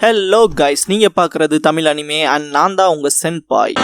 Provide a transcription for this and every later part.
Hello guys, நீங்க பாக்குறது Tamil anime and நான் தான் உங்க சென்பாய்.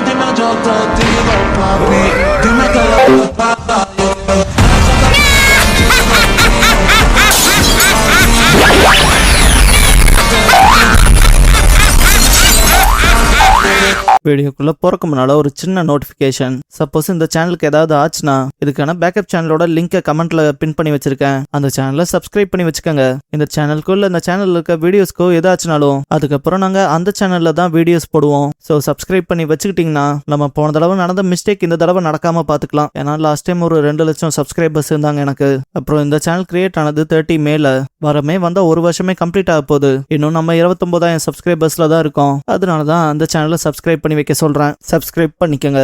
வீடியோக்குள்ள போறக்கு முன்னால ஒரு சின்ன நோட்டிபிகேஷன். சப்போஸ் இந்த சேனலுக்கு ஏதாவது ஆச்சுன்னா இதுக்கான பேக்கப் சேனலோட லிங்கை கமெண்ட்ல பின் பண்ணி வச்சிருக்கேன். அந்த சேனலை சப்ஸ்கிரைப் பண்ணி வச்சுக்கோங்க. இந்த சேனலுக்குள்ள இந்த சேனல்ல இருக்க வீடியோஸ்க்கோ ஏதாச்சுனாலும் அதுக்கப்புறம் நாங்க அந்த சேனல்ல தான் வீடியோஸ் போடுவோம். ஸோ சப்ஸ்கிரைப் பண்ணி வச்சுக்கிட்டீங்கன்னா நம்ம போன தடவை நடந்த மிஸ்டேக் இந்த தடவை நடக்காம பாத்துக்கலாம். ஏன்னா லாஸ்ட் டைம் ஒரு 2 லட்சம் சப்ஸ்கிரைபர்ஸ் இருந்தாங்க எனக்கு. அப்புறம் இந்த சேனல் கிரியேட் ஆனது 30 மேல வரமே வந்த ஒரு வருஷமே கம்ப்ளீட் ஆக போகுது. இன்னும் நம்ம 29,000 சப்ஸ்கிரைபர்ஸ்ல தான் இருக்கோம். அதனாலதான் அந்த சேனலை சப்ஸ்கிரைப் பண்ணி வைக்க சொல்றேன். சப்ஸ்கிரைப் பண்ணிக்கங்க.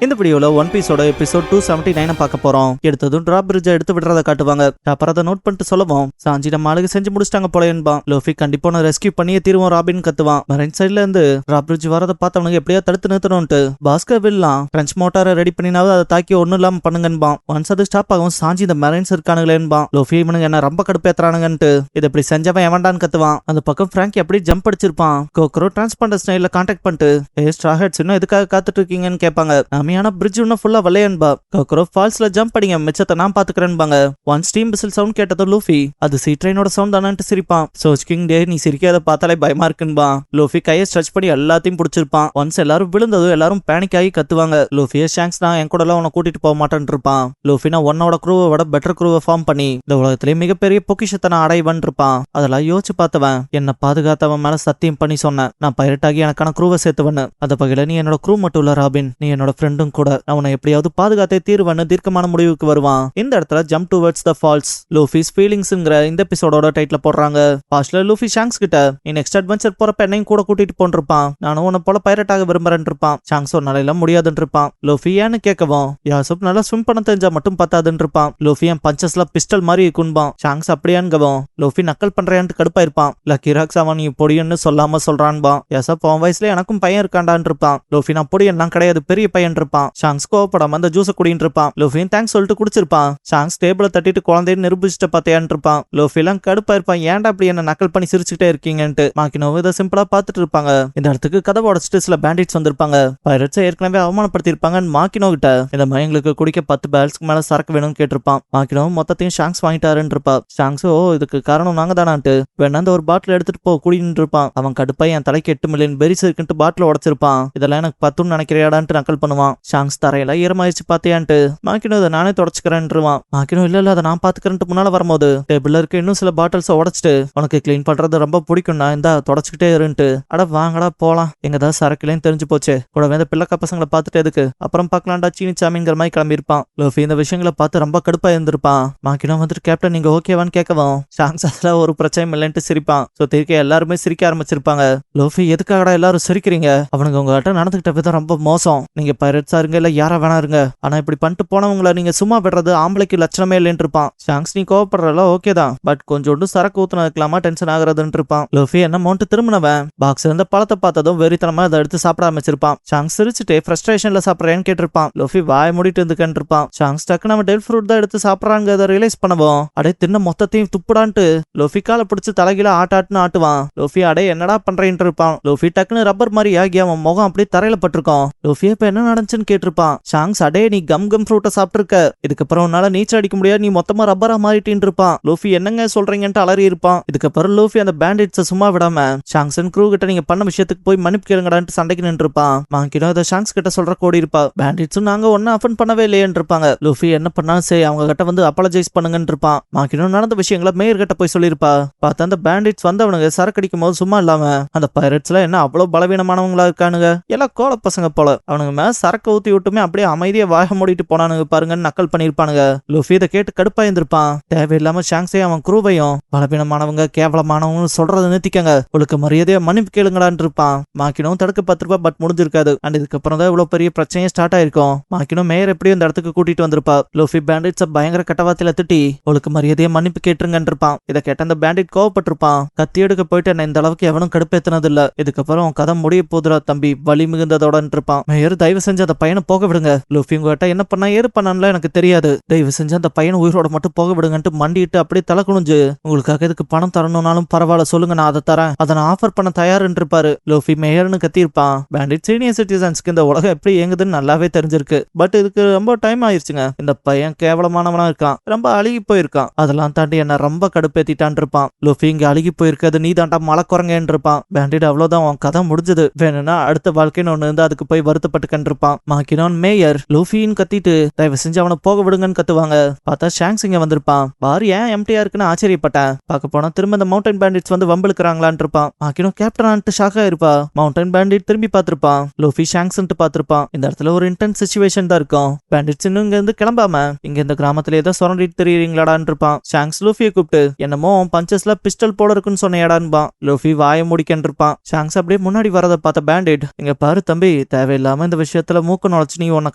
இந்த வீடியோல ஒன் பீஸோட எபிசோட் 279 பார்க்க போறோம். எடுத்ததும் டிராப் பிரிட்ஜை எடுத்து விடுறத காட்டுவாங்க. அப்புறம் அதை நோட் பண்ணிட்டு சொல்லவும், சாஞ்சி நம்ம ஆளுக்கு செஞ்சு முடிச்சிட்டாங்க போல என்பான். லோஃபி கண்டிப்பா நான் ரெஸ்கியூ பண்ணியே தீருவோம் ராபின் கத்துவான். மரைன் சைட்ல இருந்து டிராப் பிரிட்ஜ் வரதை பார்த்தவனுக்கு எப்படியா தடுத்து நிறுத்தணும்ட்டு பாஸ்கர் வில்லாம் பிரெஞ்ச் மோட்டாரை ரெடி பண்ணினாவது அதை தாக்கி ஒன்னும் இல்லாம பண்ணுங்கன்பான். ஒன்ஸ் அது ஸ்டாப் ஆகும் சாஞ்சி இந்த மரைன்ஸ் இருக்கானுங்களேன்பான். லோஃபி இவனுங்க என்ன ரொம்ப கடுப்பேத்துறானுங்கன்ட்டு இது இப்படி செஞ்சவன் எவன்டான்னு கத்துவான். அந்த பக்கம் பிராங்கி எப்படி ஜம்ப் அடிச்சிருப்பான். கோக்ரோ டிரான்ஸ்பாண்டர் ஸ்டைல கான்டாக்ட் பண்ணிட்டு ஸ்ட்ராஹெட்ஸ் இன்னும் எதுக்காக காத்துட்டு இருக்கீங்கன்னு கேட்பாங்க. நாமியான பிரிட்ஜ் இன்னும் ஃபுல்லா வளையன்பா. கோக்ரோ ஃபால்ஸ்ல ஜம்ப் அடிங்க, மிச்சத்தை நான் பாத்துக்கிறேன்பாங்க. ஒன் ஸ்டீம் விசில் சவுண்ட் கேட்டதும் லூஃபி அது சி ட்ரெயினோட சவுண்ட் தானு சிரிப்பான். சோச் கிங் டே நீ சிரிக்காத பார்த்தாலே பயமா இருக்குன்பா. லூஃபி கையை ஸ்ட்ரெச் பண்ணி எல்லாத்தையும் பிடிச்சிருப்பான். ஒன்ஸ் எல்லாரும் விழுந்ததும் எல்லாரும் பேனிக் ஆகி கத்துவாங்க. லூஃபியே ஷாங்க்ஸ் நான் என் கூட எல்லாம் உன கூட்டிட்டு போக மாட்டேன்னு இருப்பான். லூஃபி நான் உன்னோட குரூவை விட பெட்டர் குரூவை ஃபார்ம் பண்ணி இந்த உலகத்திலேயே மிகப்பெரிய பொக்கிஷத்தை நான் அடைவன் இருப்பான். அதெல்லாம் யோசிச்சு பார்த்தவன் என்ன பாதுகாத்தவன் மேல சத்தியம் பண்ணி சொன்னேன். நான் பைரட் ஆகி எனக்கான குரூவை சேர்த்துவன்னு. அந்த வகையில நீ என்னோட குரூ மட்டும் இல்ல ராபின், நீ என்னோட ஃப்ரெண்டும் கூட. அவனை எப்படியாவது பாதுகாத்தே தீர்வன்னு தீர்க்கமான முடிவுக்கு வருவான். இந்த இடத்துல ஜம்ப் டுவர்ட்ஸ் த ஃபால்ஸ் லூஃபிஸ் ஃபீலிங்ஸ்ங்கிற இந்த எபிசோடோட டைட்டில் போடுறாங்க. பாஸ்ட்ல லூஃபி ஷாங்க்ஸ் கிட்ட நீ நெக்ஸ்ட் அட்வென்ச்சர் போறப்ப என்னையும் கூட கூட்டிட்டு போன்றிருப்பான். நானும் உன்னை போல பைரட்டாக விரும்புறேன் இருப்பான். ஷாங்க்ஸ் ஒரு நாளையில முடியாதுன்னு இருப்பான். லூஃபி ஏன்னு கேட்கவும் யாசப் நல்லா ஸ்விம் பண்ண தெரிஞ்சா மட்டும் பத்தாதுன்னு இருப்பான். லூஃபி என் பஞ்சஸ்ல பிஸ்டல் மாதிரி இருக்குன்பான். ஷாங்க்ஸ் அப்படியான்கவும் லூஃபி நக்கல் பண்றேன்னு கடுப்பா இருப்பான். லக்கி ராக்ஸ் அவன் நீ பொடியன்னு சொல்லாம சொல்றான்பான். யாசப் அவன் வயசுல எனக்கும் பையன் இருக்காண்டான் இருப்பான். லூஃபி நான் பொடியெல்லாம் கிடையாது பெரிய பையன் இருப்பான். ஷாங்க்ஸ் கோவப்படாம அந்த ஜூஸை குடின்னு இருப்பான். லூஃபியும் தேங்க்ஸ் சொல்லிட்டு குடிச்சிருப்பான். ஷாங்க்ஸ் டேபிள தட்டிட்டு குழந்தைன்னு நிரூபிச்சுட்டு பார்த்தையான்னு இருப்பான். லூஃபி எல்லாம் கடுப்பா இருப்பான். ஏன்டா அப்படி என்ன நக்கல் பண்ணி சிரிச்சுட்டே இருக்கீங்கன்ட்டு. மாக்கினோ இதை சிம்பிளா பார்த்துட்டு இருப்பாங்க. இந்த இடத்துக்கு கதவை உடைச்சிட்டு சில பேண்டிட்ஸ் வந்திருப்பாங்க. பைரட்ஸை ஏற்கனவே அவமானப்படுத்தி இருப்பாங்க. மாக்கினோ கிட்ட இந்த மயங்களுக்கு குடிக்க 10 பேரல்ஸ்க்கு மேல சரக்கு வேணும்னு கேட்டிருப்பான். மாக்கினோ மொத்தத்தையும் ஷாங்க்ஸ் வாங்கிட்டாருன்னு இருப்பா. ஷாங்க்ஸ் ஓ இதுக்கு காரணம் நாங்க தானான்ட்டு வேணா அந்த ஒரு பாட்டில் எடுத்துட்டு போ குடின்னு இருப்பான். அவன் கடுப்பா என் தலைக்கு 8 மில்லியன் பெரிஸ் இருக்குன்ட்டு பாட்டில் உடைச்சிருப்பான். இதெல்லாம் எனக்கு 10ன்னு நினைக்கிறியாடான்ட்டு நக்கல் பண்ணுவான். ஷாங்க்ஸ் தரையில ஈரமாயிடுச்சு பார்த்தியான்ட்டு மாக்கினோ இதை நானே தொடச்சுக்கிறேன்ருவான். மாக்கினோ இல்ல அதை நான் பாத்துக்கிறேன்ட்டு முன்னால வரும்போது டேபிள்ல இருக்க இன்னும் சில பாட்டில்ஸை உடைச்சிட்டு உனக்கு கிளீன் பண்றது ரொம்ப பிடிக்கும்னா இந்த தொடச்சுக்கிட்டே இருந்துட்டு அட வாங்கடா போலாம் எங்கதான் சரக்குலேன்னு தெரிஞ்சு போச்சு கூடவே இந்த பிள்ளைக்கா பசங்களை பார்த்துட்டு எதுக்கு அப்புறம் பார்க்கலாம்டா சீனி சாமிங்கிற மாதிரி கிளம்பியிருப்பான். லூஃபி இந்த விஷயங்களை பார்த்து ரொம்ப கடுப்பா இருந்திருப்பான். மாக்கினோ வந்துட்டு கேப்டன் நீங்க ஓகேவான்னு கேட்கவும் ஷாங்க்ஸ் அதுல ஒரு பிரச்சனையும் இல்லைன்ட்டு சிரிப்பான். சோ திருக்க எல்லாருமே சிரிக்க ஆரம்பிச்சிருப்பாங்க. லூஃபி எதுக்காகடா எல்லாரும் சிரிக்கிறீங்க, அவனுங்க உங்ககிட்ட நடந்துகிட்ட விதம் ரொம்ப மோசம். நீங்க பைரட்ஸா இருங்க இல்ல யாரா வேணா இருங்க, ஆனா இப்படி பண்ணிட்டு போனவங்களை நீங்க சும்மா விடுறது ஆம்பளைக்கு லட்சணமே இல்லைன்னு இருப்பான். ஷாங்க்ஸ் நீ கோவப்படுறல ஓகே தான், பட் கொஞ்சோண்டு சரக்கு ஊத்துன இருக்கலாமா டென்ஷன் ஆகுறதுன்னு இருப்பான். லூஃபி என்ன மௌண்ட் திரும்பினவன் பாக்ஸ் இருந்த பழத்தை பார்த்ததும் வெறித்தனமா அதை எடுத்து சாப்பிட ஆரம்பிச்சிருப்பான். ஷாங்க்ஸ் சிரிச்சுட்டு ஃப்ரஸ்ட்ரேஷன்ல சாப்பிட்றேன்னு கேட்டிருப்பான். லூஃபி வாய மூடிட்டு இருந்துக்கன்னு இருப்பான். ஷாங்க்ஸ் டக்கு நம்ம டெல் ஃப்ரூட் தான் எடுத்து சாப்பிட்றாங்க அதை ரியலைஸ் பண்ணவும் அடே தின்ன மொத்தத்தையும் துப்புடான்ட்டு லூஃபி காலை பிடிச்சு தலைகீழ ஆட்டாட்டுன்னு ஆட்டுவான். லூஃபி அடே என்னடா பண்றேன்னு இருப்பான். லூஃபி டக்குன்னு ரப்பர் மாதிரி ஆகி அவன் முகம் அப்படியே தரையில பட்டிருக்கான். லூஃபி இப்ப என்ன நடந்துச்சுன்னு கேட்டிருப்பான். ஷாங்க்ஸ் அடே நீ கம் ஃப்ரூட்டை சாப்பிட்டுருக்க, இதுக்கப்புறம் உன்னால நீச்சல் அடிக்க முடியாது, நீ மொத்தமா ரப்பரா மாறிட்டின்னு இருப்பான். லூஃபி என்னங்க சொல்றீங்கன்ட்டு அலறி இருப்பான். இதுக்கப்புறம் லூஃபி அந்த பேண்டிட்ஸை சும்மா விடாம ஷாங்க்ஸ் அண்ட் க்ரூ கிட்ட நீங்க பண்ண விஷயத்துக்கு போய் மன்னிப்பு கேளுங்கடான்ட்டு சண்டைக்கு நின்று இருப்பான். மாக்கினோ அதை ஷாங்க்ஸ் கிட்ட சொல்ற கோடி இருப்பா. பேண்டிட்ஸும் நாங்க ஒன்னும் அஃபன் பண்ணவே இல்லையேன்னு இருப்பாங்க. லூஃபி என்ன பண்ணாலும் சரி அவங்க கிட்ட வந்து அப்பாலஜைஸ் பண்ணுங்கன்னு இருப்பான். மாக்கினோ நடந்த விஷயங்களை மேயர் கிட்ட போய் சொல்லியிருப்பா. பார்த்தா அந்த பேண்டிட்ஸ் வந்தவனுங்க சரக்கு அடிக்கும் போது சும்மா இல்லாம அந்த பைரட்ஸ்ல என்ன அவ்வளவு பலவீனமானவங்களா இருக்கானுங்க, எல்லாம் கோல பசங்க போல. அவனுங்க மேல சரக்கு ஊத்தி விட்டுமே அப்படியே அமைதியா வாய மூடிட்டு போனானுங்க பாருங்கன்னு நக்கல் பண்ணிருப்பானுங்க. லூஃபி இதை கேட்டு கடுப்பா இருந்திருப்பான். தேவையில்லாம ஷாங்க்ஸையும் அவன் குரூவையும் பலவீனமானவங்க கேவலமானவங்க சொல்றதை நிறுத்திக்கங்க, உங்களுக்கு மரியாதையா மன்னிப்பு கேளுங்கடான்னு இருப்பான். மாக்கினோவும் தடுக்க 10 ரூபாய் பட் முடிஞ்சிருக்காது. அண்ட் இதுக்கப்புறம் தான் இவ்வளவு பெரிய பிரச்சனையே ஸ்டார்ட் ஆயிருக்கும். மாக்கினோ மேயர் எப்படியும் இந்த இடத்துக்கு கூட்டிட்டு வந்திருப்பா. லூஃபி பேண்டிட்ஸ பயங்கர கட்டவாத்தில திட்டி உங்களுக்கு மரியாதையா மன்னிப்பு கேட்டுருங்கன்னு இருப்பான். இதை கேட்ட அந்த பேண்டிட் கோவப்பட்டிருப்பான். கத்தி எடுக்க போயிட்டு என்ன இந்த அளவுக்கு எவனும் கடுப்பேத்தினது இல்ல, இதுக்கப்புறம் கதை முடிய போதுரா தம்பி வலி மிகுந்ததோட இருப்பான். மேயர் தயவு செஞ்சு அந்த பையனை போக விடுங்க. லூஃபி உங்ககிட்ட என்ன பண்ணா ஏது பண்ணான்ல எனக்கு தெரியாது, தயவு செஞ்சு அந்த பையனை உயிரோட மட்டும் போக விடுங்கன்ட்டு மண்டிட்டு அப்படியே தலை குனிஞ்சு, உங்களுக்காக இதுக்கு பணம் தரணும்னாலும் பரவாயில்ல சொல்லுங்க, நான் அதை தரேன், அதை நான் ஆஃபர் பண்ண தயாருன்னு இருப்பாரு. லூஃபி மேயர்னு கத்திருப்பான். பேண்டிட் சீனியர் சிட்டிசன்ஸ்க்கு இந்த உலகம் எப்படி இயங்குதுன்னு நல்லாவே தெரிஞ்சிருக்கு. பட் இதுக்கு ரொம்ப டைம் ஆயிடுச்சுங்க. இந்த பையன் கேவலமானவனா இருக்கான், ரொம்ப அழுகி போயிருக்கான், அதெல்லாம் தாண்டி என்ன ரொம்ப கடுப்பேத்திட்டான் இருப்பான். லூஃபி இங்க அழுகி போயிருக்கிறது நீ தாண்டா மலை குரங்கன்னு இருப்பான். பேண்டிட் அவ்வளவுதான், உன் கதை முடிஞ்சது, வேணும்னா அடுத்த வாழ்க்கைன்னு ஒண்ணு இருந்து அதுக்கு போய் வருத்தப்பட்டுக்கன்னு இருப்பான். மாக்கினோன் மேயர் லூஃபின்னு கத்திட்டு தயவு செஞ்சு அவனை போக விடுங்கன்னு கத்துவாங்க. பார்த்தா ஷாங்ஸ் இங்க வந்திருப்பான். பாரு ஏன் எம்டியா இருக்குன்னு ஆச்சரியப்பட்டேன். பார்க்க போனா திரும்ப இந்த மவுண்டன் பேண்டிட்ஸ் வந்து வம்பிழுக்கிறாங்களான் இருப்பான். மாக்கினோ கேப்டன் ஷாக்கா இருப்பா. மவுண்டன் பேண்டிட் திரும்பி பார்த்திருப்பான். லூஃபி ஷாங்ஸ் பார்த்திருப்பான். இந்த இடத்துல ஒரு இன்டென்ஸ் சிச்சுவேஷன் தான் இருக்கும். பேண்டிட்ஸ் இன்னும் இங்க இருந்து கிளம்பாம இங்க இந்த கிராமத்துல ஏதோ சுரண்டிட்டு தெரியுறீங்களாடான் இருப்பான். ஷாங்ஸ் லூஃபியை கூப்பிட்டு என்னமோ பஞ்சஸ்ல பிஸ்டல் போல இருக்குன்னு சொன்னையாடான்பான். லூஃபி வாய முடிக்கன்னு இருப்பான். ஷாங்ஸ் அப்படியே முன்னாடி வரதை பார்த்த பேண்டிட், இங்க பாரு தம்பி, தேவையில்லாம இந்த விஷயத்துல மூக்க நுழைச்சு நீ உன்னை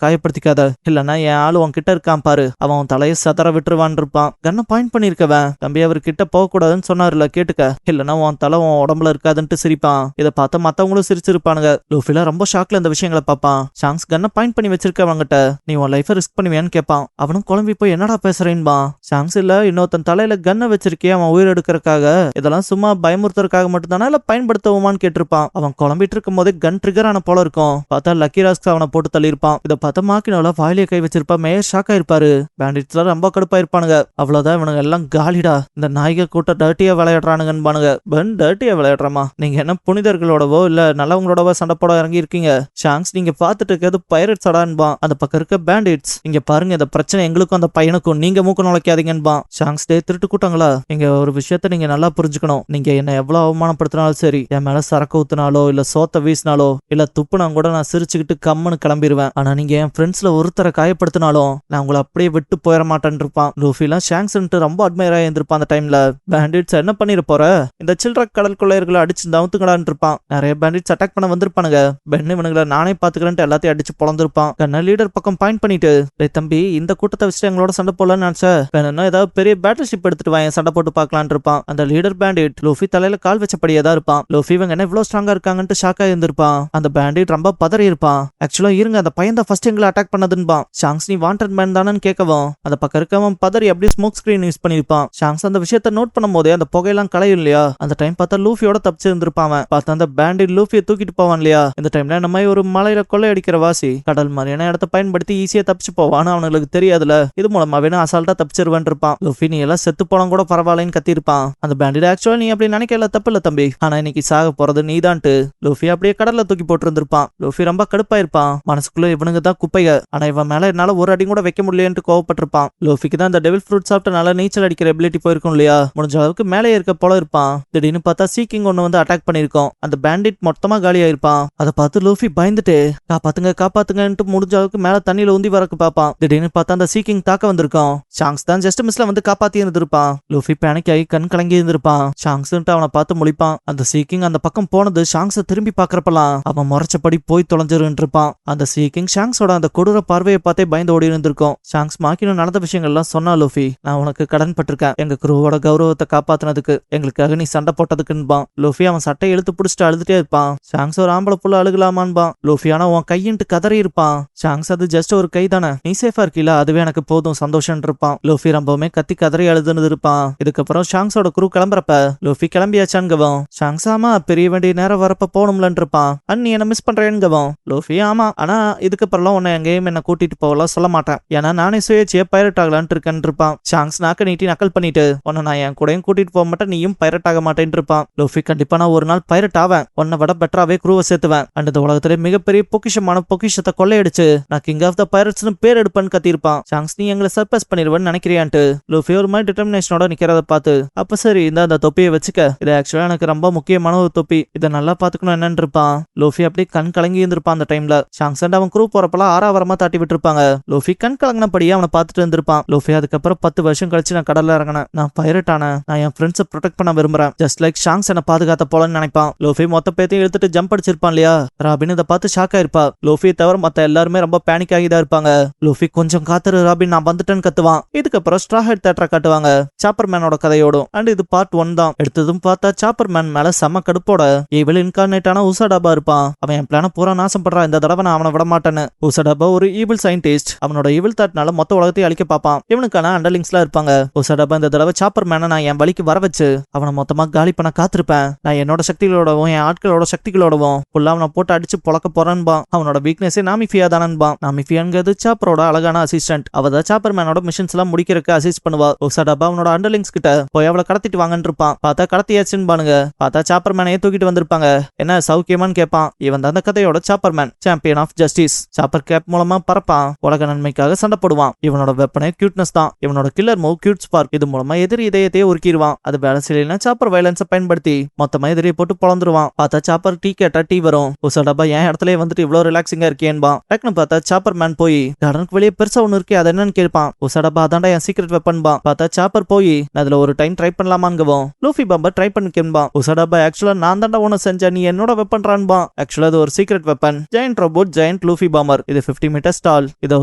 காயப்படுத்திக்காத, இல்லன்னா என் ஆளு உன் கிட்ட இருக்கான் பாரு, அவன் தலையை சதற விட்டுருவான் இருப்பான். கண்ணை பாயிண்ட் பண்ணிருக்கவன், தம்பி அவர் கிட்ட போக கூடாதுன்னு சொன்னாருல கேட்டுக்க, இல்லன்னா உன் தலை உன் உடம்புல இருக்காதுன்ட்டு சிரிப்பான். இதை பார்த்து மத்தவங்களும் சிரிச்சிருப்பானுங்க. லூஃபில ரொம்ப ஷாக்ல இந்த விஷயங்களை பார்ப்பான். ஷாங்ஸ் கண்ணை பாயிண்ட் பண்ணி வச்சிருக்கவங்கிட்ட நீ உன் லைஃபை ரிஸ்க் பண்ணுவியான்னு கேட்பான். அவனும் குழம்பி போய் என்னடா பேசுறேன்பா. ஷாங்ஸ் இல்ல, இன்னொருத்தன் தலையில கண்ணை வச்சிருக்கே அவன் உயிர் எடுக்கிறதுக்காக, இதெல்லாம் சும்மா பயமுறுத்துறதுக்காக மட்டும் தானே இல்ல பயன்படுத்துவோமான்னு கேட்டிருப்பான். அவன் குழம்பிட்டு இருக்கும் போதே கன் ட்ரிகர் ஆன போல இருக்கும். பார்த்தா லக்கி ராஸ்க் அவனை போட்டு தள்ளியிருப்பான். இதை பார்த்தா மாக்கினோல வாயிலே கை வச்சிருப்பா. Mayor shock ஆயிருப்பாரு. பேண்டிட்ஸ்ல ரொம்ப கடுப்பா இருப்பானுங்க. அவ்வளவுதான், இவனுங்க எல்லாம் காலிடா, இந்த நாய்க கூட்ட டர்ட்டியா விளையாடுறானுங்கன்னு. பென் டர்ட்டியா விளையாடுறமா, நீங்க என்ன புனிதர்களோடவோ இல்ல நல்லவங்களோடவோ சண்டை போட இறங்கி இருக்கீங்க. ஷாங்ஸ் நீங்க பாத்துட்டு இருக்கிறது பைரட்ஸ் அடான்பான். அந்த பக்கம் இருக்க பேண்டிட்ஸ், இங்க பாருங்க இந்த பிரச்சனை எங்களுக்கும் அந்த பையனுக்கும், நீங்க மூக்க நுழைக்காதீங்கன்பான். ஷாங்ஸ் டே திருட்டு கூட்டாங்களா, இங்க ஒரு விஷயத்த நீங்க நல்லா புரிஞ்சுக்கணும். நீங்க என்ன எவ்வளவு அவமானப்படுத்தினாலும் சரி, என் மேல சரக்கு ஊத்துனாலோ இல்ல சோத்த வீசினாலோ இல்ல துப்புனா கூட நான் சிரிச்சுக்கிட்டு கம்முன்னு கிளம்பிடுவேன். ஆனா நீங்க என் ஃப்ரெண்ட்ஸ்ல ஒருத்தரை காயப்படுத்தினாலும் நான் உங்களை அப்படியே விட்டு போயிட மாட்டேன் இருப்பான். லூஃபிலாம் ஷாங்ஸ் ரொம்ப அட்மையரா இருந்திருப்பான். அந்த டைம்ல பேண்டிட்ஸ் என்ன பண்ணிரு போற, இந்த சில்ட்ர கடல் கொள்ளையர்களை அடிச்சு தவுத்துக்கடான்னு இருப்பான். நிறைய பேண்டிட்ஸ் அட்டாக் பண்ண வந்திருப்பானுங்க. பென் இவனுங்களை நானே பாத்துக்கிறேன்ட்டு எல்லாத்தையும் அடிச்சு பொழந்திருப்பான். கண்ண லீடர் பக்கம் பாயிண்ட் பண்ணிட்டு, டேய் தம்பி, இந்த கூட்டத்தை வச்சுட்டு எங்களோட சண்டை போடலான்னு நினைச்ச, வேணும்னா ஏதாவது பெரிய பேட்டில் ஷிப் எடுத்துட்டு வாங்க, சண்டை போட்டு பார்க்கலான் இருப்பான். அந்த லீடர் பேண்டிட் லூஃபி தலையில கால் வச்சபடியே தான் இருப்பான். லூஃபி இவங்க என்ன இவ்வளவு ஸ்ட்ராங்கா இருக்காங்கன்ட்டு ஷாக்கா இருந்திருப்பான். அந்த பேண்டிட் ரொம்ப பதறி இருப்பான். ஆக்சுவலா இருங்க, அந்த பையன் தான் ஃபர்ஸ்ட் எங்களை அட்டாக் பண்ணதுன்பான். ஷாங்ஸ் நீ வாண்டட் மேன் தானு கேட்கவும் அந்த பக்கம் இருக்கவன் பதறி அப்படியே ஸ்மோக் ஸ்கிரீன் யூஸ் பண்ணிருப்பான். ஷாங்ஸ் அந்த விஷயத்தை நோட் பண்ணும் போதே அந்த புகையெல்லாம் களையும் இல்லையா, அந்த டைம் பார்த்தா லூஃபியோட தப்பிச்சு இருந்திருப்பான். பார்த்தா அந்த பேண்டிட் லூஃபியை தூக்கிட்டு போவான் இல்லையா, இந்த டைம்ல நம்ம ஒரு மலையில கொள்ளை அடிக்கிற வாசி கடல் மாதிரியான இடத்த பயன்படுத்தி ஈஸியா தப்பிச்சு போவான்னு அவனுக்கு தெரியாதுல, இது மூலமா வேணும் அசால்ட்டா தப்பிச்சிருவேன் இருப்பான். லூஃபி நீ எல்லாம் செத்து போன கூட பரவாயில்லன்னு கத்திருப்பான். அந்த பேண்டிட் ஆக்சுவலா நீ அப்படி நினைக்கல, தப்பு இல்ல தம்பி, ஆனா இன்னைக்கு சாக போறது நீதான்ட்டு லூஃபி அப்படியே கடல்ல தூக்கி போட்டு இருந்திருப்பான். லூஃபி ரொம்ப கடுப்பா இருப்பான். மனசுக்குள்ள இவனுங்க தான் குப்பைக, ஆனா இவன் மேல என்னால ஒரு அடி கூட வைக்க முடியலன்னு கோவப்பட்டிருப்பான். லூஃபிக்கு தான் அந்த டெவில் ஃப்ரூட் சாப்பிட்டனால நீச்சல் அடிக்கிற எபிலிட்டி போயிருக்கும் இல்லையா, முடிஞ்ச அளவுக்கு மேலே இருக்க போல இருப்பான். திடீர்னு பார்த்தா சீக்கிங் ஒண்ணு வந்து அட்டாக் பண்ணிருக்கோம். அந்த பேண்டிட் மொத்தமா காலியா இருப்பான். அதை பார்த்து லூஃபி பயந்துட்டு காப்பாத்துங்க காப்பாத்துங்கன்ட்டு முடிஞ்ச அளவுக்கு மேல தண்ணியில உந்தி வரக்கு பாப்பான். திடீர்னு பார்த்தா அந்த சீக்கிங் தாக்க வந்திருக்கும். ஷாங்ஸ் தான் ஜஸ்ட் மிஸ்ல வந்து காப்பாத்தி இருந்திருப்பான். லூஃபி பேனிக் ஆகி கண் கலங்கி இருந்திருப்பான். ஷாங்ஸ் அவனை பார்த்து முழிப்பான். அந்த சீக்கிங் அந்த பக்கம் போனது ஷாங்ஸை திரும்பி பாக்குறப்பலாம் அவன் முறைச்சபடி போய் தொலைஞ்சிருன்னு இருப்பான். அந்த சீக்கிங் ஷாங்ஸோட அந்த கொடூர பார்வையை பார்த்தே பயந்து ஓடி இருந்திருக்கும். ஷாங்ஸ் மாக்கினும் நடந்த விஷயங்கள்லாம் சொன்னா, லூஃபி நான் உனக்கு கடன் பட்டிருக்கேன், எங்க குருவோட கௌரவத்தை காப்பாத்தினதுக்கு, எங்களுக்காக நீ சண்டை போட்டதுக்குன்பான். லூஃபி அவன் சட்டை இழுத்து பிடிச்சிட்டு அழுதுட்டே இருப்பான். ஷாங்ஸ் ஒரு ஆம்பளை புள்ள அழுகலாமான்பான். லூஃபி ஆனா உன் கையின்ட்டு கதறி இருப்பான். ஷாங்ஸ் அது ஜஸ்ட் ஒரு கை தானே, நீ சேஃபா இருக்கீல, அதுவே எனக்கு போதும் சந்தோஷம் இருப்பான். லூஃபி ரொம்பவுமே கத்தி கதறி அழுதுன்னு இருப்பான். இதுக்கப்புறம் ஷாங்ஸோட குரு கிளம்புறப்ப லூஃபி கிளம்பியாச்சான்கவும் ஷாங்ஸ் ஆமா பெரிய வேண்டிய நேரம் வரப்ப போகணும்லன்னு இருப்பான். நீ என்ன மிஸ் பண்றேன்கவும் லூஃபி ஆமா, ஆனா இதுக்கப்புறம் உன்னை எங்கேயும் என்ன கூட்டிட்டு போகலாம் சொல்ல மாட்டேன், ஏன்னா நானே சுயேட்சியா பைரட் ஆகலான்ட்டு இருக்கேன் இருப்பான். ஷாங்ஸ் நாக்க நீட்டி நக்கல் பண்ணிட்டு உன்னை நான் என் கூடயும் கூட்டிட்டு போக மாட்டேன், நீயும் பைரட் ஆக மாட்டேன்னு இருப்பான். லூஃபி கண்டிப்பா நான் ஒரு நாள் பைரட் ஆவேன், உன்னை விட பெட்டராவே குரூவை சேர்த்துவேன், அண்ட் இந்த உலகத்திலே மிகப்பெரிய பொக்கிஷமான பொக்கிஷத்தை கொள்ளையடிச்சு நான் கிங் ஆஃப் த பைரட்ஸ்னு பேர் எடுப்பேன்னு கத்திருப்பான். ஷாங்ஸ் நீ எங்களை சர்ப்ரைஸ் பண்ணிடுவேன்னு நினைக்கிறியான்ட்டு லூஃபி ஒரு மாதிரி டிட்டர்மினேஷனோட நிக்கிறத பார்த்து அப்ப சரி இந்த அந்த தொப்பியை வச்சுக்க, இது ஆக்சுவலா எனக்கு ரொம்ப முக்கியமான ஒரு தொப்பி, இதை நல்லா பாத்துக்கணும் என்னன்னு இருப்பான். லூஃபி அப்படியே கண் கலங்கி இருந்திருப்பான். அந்த டைம்ல ஷாங்ஸ் அவன் குரூப் போறப்பெல்லாம் ஆறாவரமா தாட்டி விட்டுருப்பாங்க. லூஃபி கண் கலங்கினபடியே அவனை பார்த்துட்டு இருந்திருப்பான். லூஃபி அதுக்கப்புறம் 10 வருஷம் கழிச்சு நான் கடல்ல இறங்கினேன், நான் பைரட் ஆனேன், நான் என் ஃப்ரெண்ட்ஸை ப்ரொடெக்ட் பண்ண விரும்புறேன், ஜஸ்ட் லைக் ஷாங்ஸ் என்ன பாதுகாத்த போலன்னு நினைப்பான். லூஃபி மொத்த பேத்தையும் எடுத்துட்டு ஜம்ப் அடிச்சிருப்பான் இல்லையா, ராபின் இதை பார்த்து ஷாக் ஆயிருப்பா. லூஃபியை தவிர மத்த எல்லாருமே ரொம்ப பேனிக் ஆகி தான் இருப்பாங்க. லூஃபி கொஞ்சம் காத்துரு ராபின், நான் வந்துட்டேன்னு கத்துவான். இதுக்கப்புறம் ஸ்ட்ரா ஹெட் தேட்டரை காட்டுவாங்க சாப்பர் மேனோட கதையோடும். அண்ட் இது பார்ட் 1 தான். எடுத்ததும் பார்த்தா சாப்பர் மேன் மேல செம்ம கடுப்போட இவள் இன்கார்னேட் ஆன உசாடாபா இருப்பான். அவன் என் பிளான பூரா நாசம் பண்றான், இந்த தடவை நான் அவனை விட மாட்டேன்னு. உசடபா ஒரு ஈவில் சயின்டிஸ்ட். அவனோட ஈவில் தாட்னால மொத்த உலகத்தையும் அழிக்க பார்ப்பான். இவனுக்கான அண்டர்லிங்ஸ்லாம் இருப்பாங்க. உசடபா இந்த தடவை சாப்பர் மேனை நான் என் வழிக்கு வர வச்சு அவனை மொத்தமா காலி பண்ண காத்திருப்பேன். நான் என்னோட சக்திகளோடவும் என் ஆட்களோட சக்திகளோடவும் ஃபுல்லா அவனை போட்டு அடிச்சு பொழக்க போறேன்பா. அவனோட வீக்னஸே நாமிஃபியா தானன்பா. நாமிஃபியாங்கிறது சாப்பரோட அழகான அசிஸ்டன்ட். அவதான் சாப்பர் மேனோட மிஷன்ஸ் எல்லாம் முடிக்கிறதுக்கு அசிஸ்ட் பண்ணுவா. உசடபா அவனோட அண்டர்லிங்ஸ் கிட்ட போய் அவளை கடத்திட்டு வாங்கன்னு இருப்பான். பார்த்தா கடத்தியாச்சுன்னு பானுங்க. பார்த்தா சாப்பர் மேனையே தூக்கிட்டு வந்திருப்பாங்க. என்ன சௌக்கியமான்னு கேட்பான். இவன் தான் அந்த கதையோட chopper man, champion of justice. Chopper cape மூலமா பறப்பான். உலக நன்மைக்காக சண்டை போடுவான். இவனோட வெப்பனே கியூட்னஸ் தான். இவனோட கில்லர் மூவ் கியூட் ஸ்பார்க். இது மூலமா எதிரி இதயத்தையே உருக்கிடுவான். அது வேலை செய்யலாம் சாப்பர் வயலன்ஸை பயன்படுத்தி மொத்தமா எதிரியை போட்டு பொழந்துருவான். பார்த்தா சாப்பர் டீ கேட்டா டீ வரும். உசடபா என் இடத்துல வந்துட்டு இவ்வளவு ரிலாக்ஸிங்கா இருக்கேன்பா. டக்குன்னு பார்த்தா சாப்பர் மேன் போய் கார்டனுக்கு வெளியே பெருசா ஒண்ணு இருக்கே அது என்னன்னு கேட்பான். உசடபா அதான்டா என் சீக்ரெட் வெப்பன்பா. பார்த்தா சாப்பர் போய் அதுல ஒரு டைம் ட்ரை பண்ணலாமான்கவும் லூஃபி பாம்பர் ட்ரை பண்ணிக்கேன்பா. உசடபா ஆக்சுவலா நான் தாண்டா ஒண்ணு செஞ்ச நீ என்னோட வெப்பன்றான்பா. ஆக்சுவலா அது ஒரு secret weapon. Giant robot giant Luffy bomber. இது 50 மீட்டர்ஸ் டால். இதை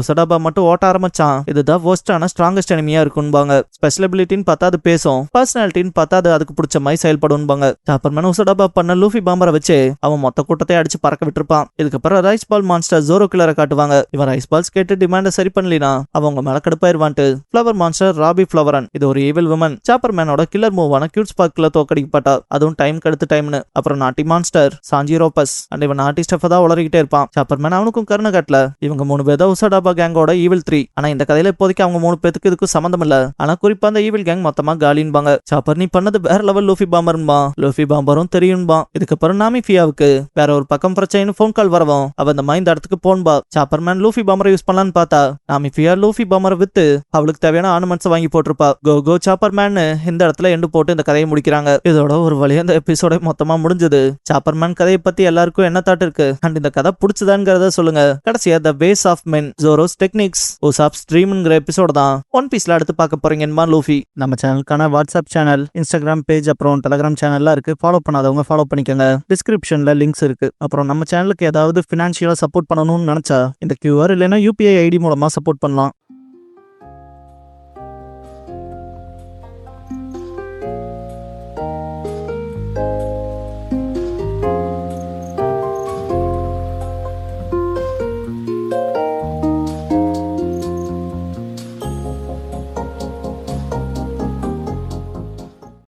உசடபா மட்டும் ஓட்ட ஆரம்பிச்சான். இதுதான் வொர்ஸ்டான ஸ்ட்ராங்கஸ்ட் எனிமியா இருக்கும்பாங்க. ஸ்பெஷல் எபிலிட்டின்னு பார்த்தா அது பேசும். பர்சனாலிட்டின்னு பார்த்தா அது அதுக்கு பிடிச்ச மாதிரி செயல்படும்பாங்க. சாப்பர் மேன் உசடபா பண்ண லூஃபி பாம்பரை வச்சு அவன் மொத்த கூட்டத்தை அடிச்சு பறக்க விட்டுருப்பான். இதுக்கப்புறம் ரைஸ் பால் மான்ஸ்டர் ஜோரோ கில்லரை காட்டுவாங்க. இவன் ரைஸ் பால்ஸ் கேட்டு டிமாண்ட சரி பண்ணலினா அவங்க மேல கடுப்பாயிருவான்ட்டு ஃபிளவர் மான்ஸ்டர் ராபி ஃபிளவரன். இது ஒரு ஈவில் விமன். சாப்பர் மேனோட கில்லர் மூவான கியூட் ஸ்பார்க்ல தோக்கடிக்கப்பட்டா. அதுவும் டைம் கடுத்து டைம்னு. அப்புறம் நாட்டி மான்ஸ்டர் சாஞ்சி ரோபஸ் அண்ட் இவன் நாட்டி ஸ்டெஃப் தான் உளறிக்கிட்டே இருப்பான். சாப்பர் மேன் அவனுக்கும் கருணை காட்டல. இவங்க 3 பேர் தான் உசடபா கேங்கோட ஈவில் 3. ஆனா இந்த கதையில இப்போதைக்கு அவங்க 3 பேருக்கு இதுக்கும் சம்பந்தம் இல்ல. ஆனா குறிப்பா அந்த ஈவில் கேங் மொத்தமா காலின்பாங்க. சாப்பர் நீ பண்ணது வேற லெவல் லூஃபி பாம்பர்ன்பா. லூஃபி பாம்பரும் தெரியும்பா. இதுக்கப்புறம் நாமிஃபியாவுக்கு வேற ஒரு பக்கம் பிரச்சனை ஃபோன் கால் வரவும் அவ இந்த மைண்ட் இடத்துக்கு போன்பா. சாப்பர் மேன் லூஃபி பாம்பரை யூஸ் பண்ணலான்னு பார்த்தா நாமிஃபியா லூஃபி பாம்பரை வித்து அவளுக்கு தேவையான ஆர்னமெண்ட்ஸ் வாங்கி போட்டிருப்பா. கோ கோ சாப்பர் மேன் இந்த இடத்துல எண்டு போட்டு இந்த கதையை முடிக்கிறாங்க. இதோட ஒரு வழியா இந்த எபிசோட மொத்தமா முடிஞ்சது. சாப்பர் மேன் கதையை பத்தி எல்லாருக்கும் என்ன தாட் இருக்கு அண்ட் இந்த கதை பிடிச்சதாங்கிறத சொல்லுங்க. கடைசியா the ways of men Zoro's techniques Usopp ஸ்ட்ரீம்ங்கிற எபிசோட் தான் ஒன் பீஸ்ல அடுத்து பார்க்க போறீங்கன்னு லூஃபி. நம்ம சேனலுக்கான வாட்ஸ்அப் சேனல், இன்ஸ்டாகிராம் பேஜ், அப்புறம் டெலிகிராம் சேனல்லாம் இருக்கு. ஃபாலோ பண்ணாதவங்க ஃபாலோ பண்ணிக்கோங்க. டிஸ்கிரிப்ஷன்ல லிங்க்ஸ் இருக்கு. அப்புறம் நம்ம சேனலுக்கு ஏதாவது ஃபினான்ஷியலா சப்போர்ட் பண்ணணும்னு நினைச்சா இந்த QR இல்லைன்னா UPI ID மூலமா சப்போர்ட் பண்ணலாம்.